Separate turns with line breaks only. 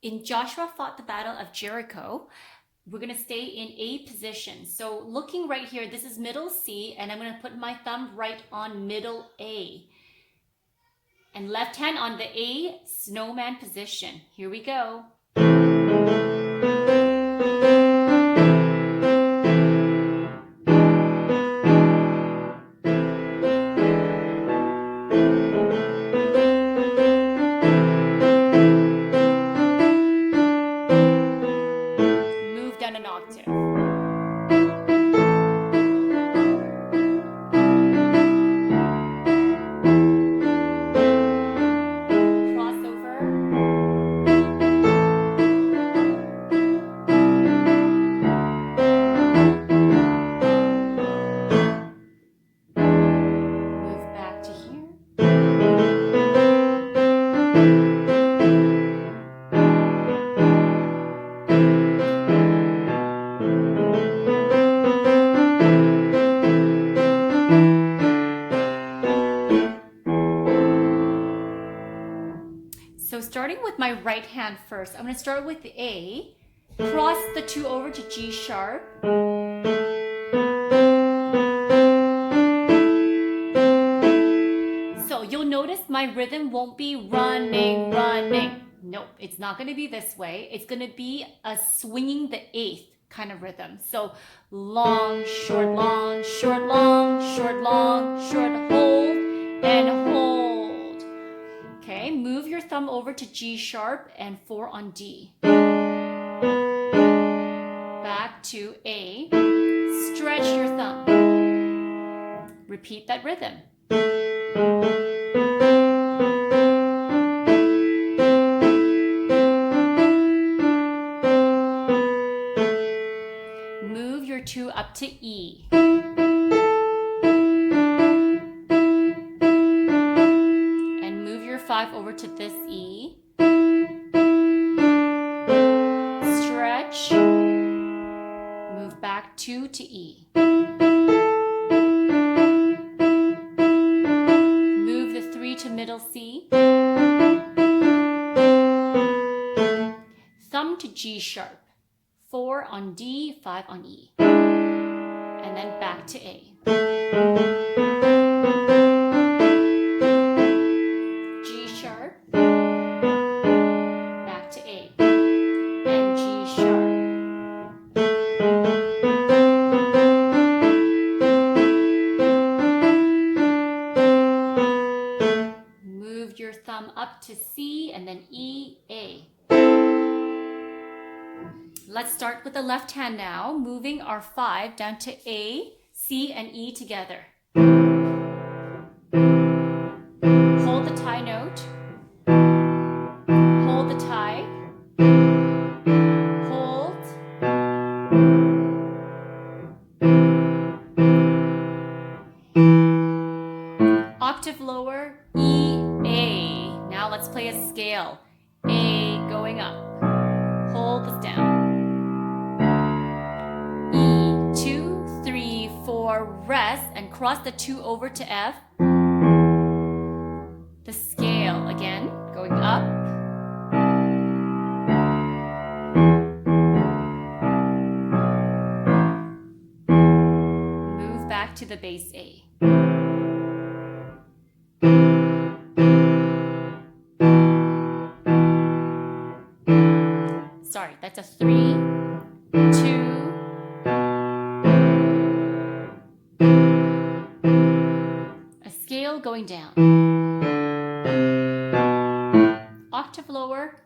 In Joshua fought the battle of Jericho, we're going to stay in A position. So looking right here, this is middle C, and I'm going to put my thumb right on middle A. And left hand on the A snowman position. Here we go. Move down an octave. So starting with my right hand first, I'm going to start with the A, cross the 2 over to G sharp, so you'll notice my rhythm won't be running, running. Nope, it's not going to be this way. It's going to be a swinging the eighth kind of rhythm. So long, short, long, short, long, short, long, short, hold, and hold. Okay, move your thumb over to G sharp and 4 on D. Back to A. Stretch your thumb. Repeat that rhythm. Move your 2 up to E. And move your 5 over to this E. Stretch. Move back 2 to E. Move the 3 to middle C. Thumb to G sharp. 4 on D, 5 on E. And then back to A. G sharp. Back to A. And G sharp. Move your thumb up to C and then E, A. Let's start with the left hand now, moving our 5 down to A, C, and E together. Hold the tie note. Hold the tie. Hold. Octave lower, E, A. Now let's play a scale. A going up. Hold this down. 4, rest, and cross the 2 over to F. The scale again, going up. Move back to the bass A. Sorry, that's a 3, 2, going down. Octave lower,